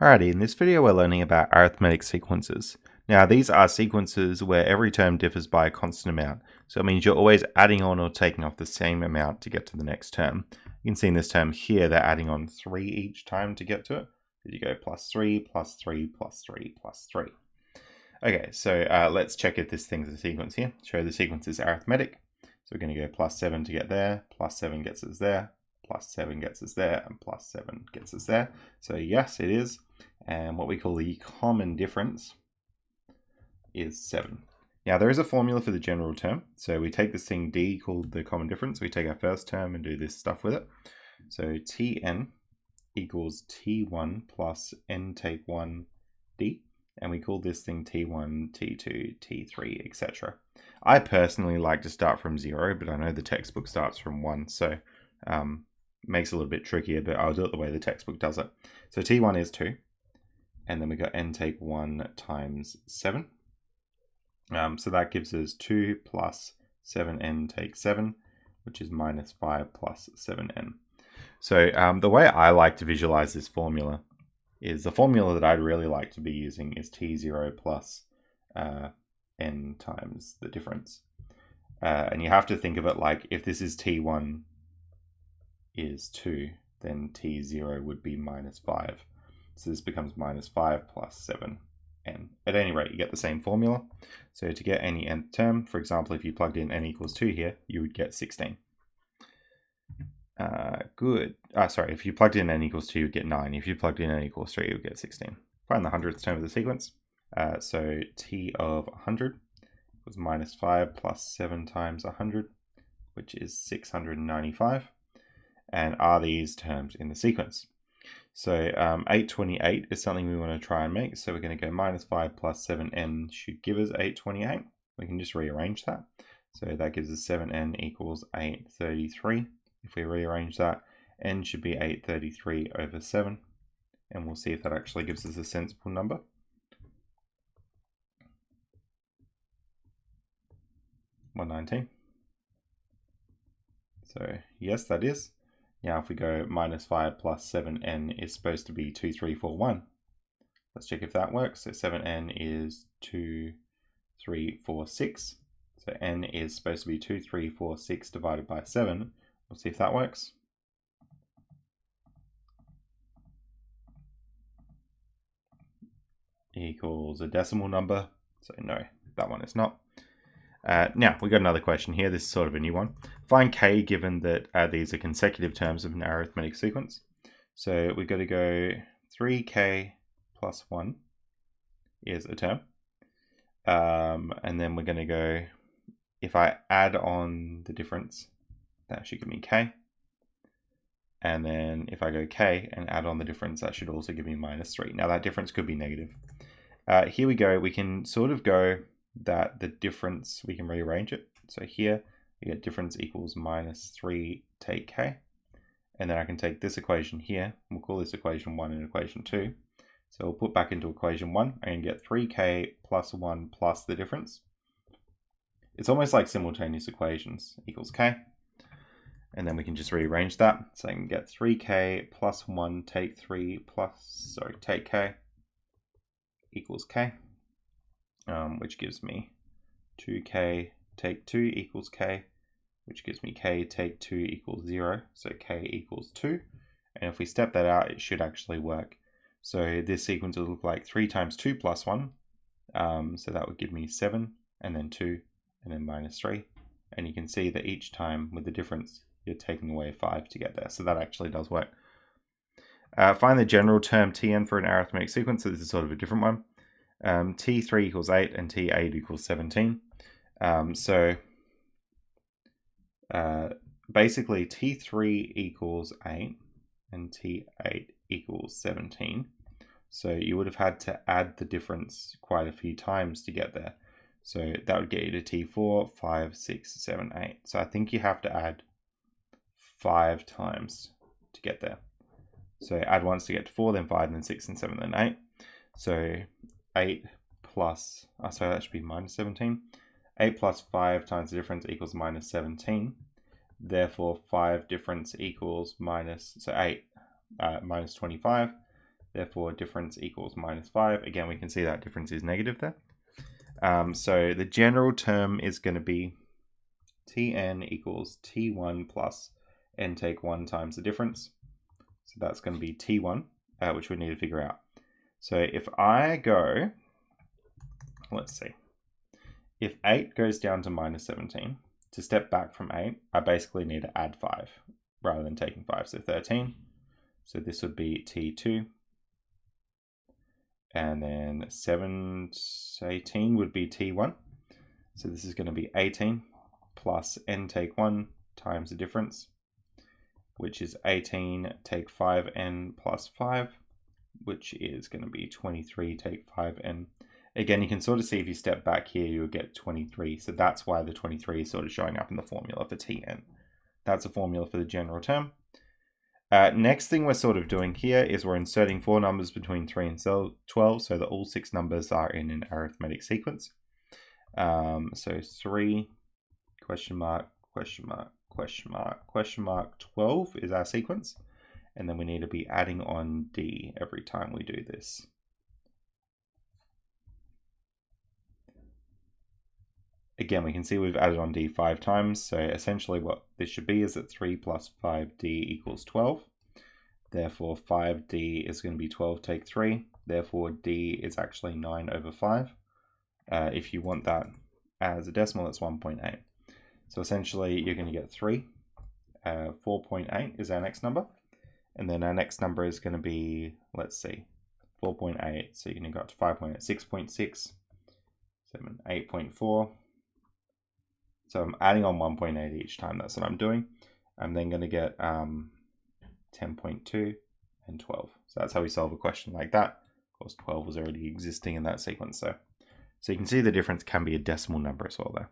Alrighty, in this video we're learning about arithmetic sequences. Now these are sequences where every term differs by a constant amount, so it means you're always adding on or taking off the same amount to get to the next term. You can see in this term here they're adding on 3 each time to get to it. You go plus 3, plus 3, plus 3, plus 3. Okay, so let's check if this thing's a sequence here. Show the sequence is arithmetic. So we're going to go plus 7 to get there, plus 7 gets us there, plus 7 gets us there, and plus 7 gets us there. So yes, it is. And what we call the common difference is 7. Now there is a formula for the general term. So we take this thing d called the common difference. We take our first term and do this stuff with it. So Tn equals T1 plus n take 1 d. And we call this thing T1, T2, T3, etc. I personally like to start from 0, but I know the textbook starts from 1, so makes it a little bit trickier, but I'll do it the way the textbook does it. So T1 is 2, and then we got n take 1 times 7. So that gives us 2 plus 7n take 7, which is minus 5 plus 7n. So the way I like to visualize this formula is the formula that I'd really like to be using is T0 plus n times the difference. And you have to think of it like if this is T1 is 2, then T0 would be minus 5. So this becomes minus 5 plus 7n. At any rate, you get the same formula. So to get any nth term, for example, if you plugged in n equals 2 here, you would get 16. Good. Sorry, if you plugged in n equals 2, you would get 9. If you plugged in n equals 3, you would get 16. Find the 100th term of the sequence. So t of 100 was minus 5 plus 7 times 100, which is 695. And are these terms in the sequence? So 828 is something we want to try and make. So we're going to go minus 5 plus 7n should give us 828. We can just rearrange that. So that gives us 7n equals 833. If we rearrange that, n should be 833 over 7. And we'll see if that actually gives us a sensible number. $119. So yes, that is. Now if we go minus 5 plus 7n is supposed to be 2341. Let's check if that works. So 7n is 2346. So n is supposed to be 2346 divided by 7. We'll see if that works. Equals a decimal number. So no, that one is not. Now, we've got another question here. This is sort of a new one. Find k given that these are consecutive terms of an arithmetic sequence. So we've got to go 3k plus 1 is a term. And then we're going to go, if I add on the difference, that should give me k. And then if I go k and add on the difference, that should also give me minus 3. Now that difference could be negative. Here we go. We can sort of go that the difference, we can rearrange it. So here we get difference equals minus 3 take k. And then I can take this equation here. We'll call this equation 1 and equation 2. So we'll put back into equation 1 and get 3k plus 1 plus the difference. It's almost like simultaneous equations equals k. And then we can just rearrange that. So I can get 3k plus 1 take 3 plus, take k equals k. Which gives me 2k take 2 equals k, which gives me k take 2 equals 0, so k equals 2. And if we step that out, it should actually work. So this sequence will look like 3 times 2 plus 1, so that would give me 7, and then 2, and then minus 3. And you can see that each time with the difference, you're taking away 5 to get there, so that actually does work. Find the general term Tn for an arithmetic sequence, so this is sort of a different one. T3 equals 8 and T8 equals 17. Basically T3 equals 8 and T8 equals 17. So you would have had to add the difference quite a few times to get there. So that would get you to T4, 5, 6, 7, 8. So I think you have to add 5 times to get there. So add once to get to 4, then 5, then 6, and 7, then 8. So 8 plus, that should be minus 17. 8 plus 5 times the difference equals minus 17. Therefore, 5 difference equals minus, so 8 minus 25. Therefore, difference equals minus 5. Again, we can see that difference is negative there. So the general term is going to be Tn equals T1 plus n take 1 times the difference. So that's going to be T1, which we need to figure out. So if I go, let's see, if 8 goes down to minus 17, to step back from 8, I basically need to add 5 rather than taking 5, so 13. So this would be T2. And then 7 to 18 would be T1. So this is going to be 18 plus n take 1 times the difference, which is 18 take 5n plus 5, which is going to be 23 take 5n. Again, you can sort of see if you step back here, you'll get 23. So that's why the 23 is sort of showing up in the formula for Tn. That's a formula for the general term. Next thing we're sort of doing here is we're inserting 4 numbers between 3 and 12 so that all 6 numbers are in an arithmetic sequence. So 3, question mark, question mark, question mark, question mark, 12 is our sequence. And then we need to be adding on D every time we do this. Again, we can see we've added on D 5 times. So essentially what this should be is that 3 plus 5D equals 12. Therefore, 5D is going to be 12 take 3. Therefore, D is actually 9 over 5. If you want that as a decimal, it's 1.8. So essentially, you're going to get 3. 4.8 is our next number. And then our next number is going to be, let's see, 4.8. So you're going to go up to 5.8, 6.6, 7, 8.4. So I'm adding on 1.8 each time. That's what I'm doing. I'm then going to get 10.2 and 12. So that's how we solve a question like that. Of course, 12 was already existing in that sequence. So you can see the difference can be a decimal number as well there.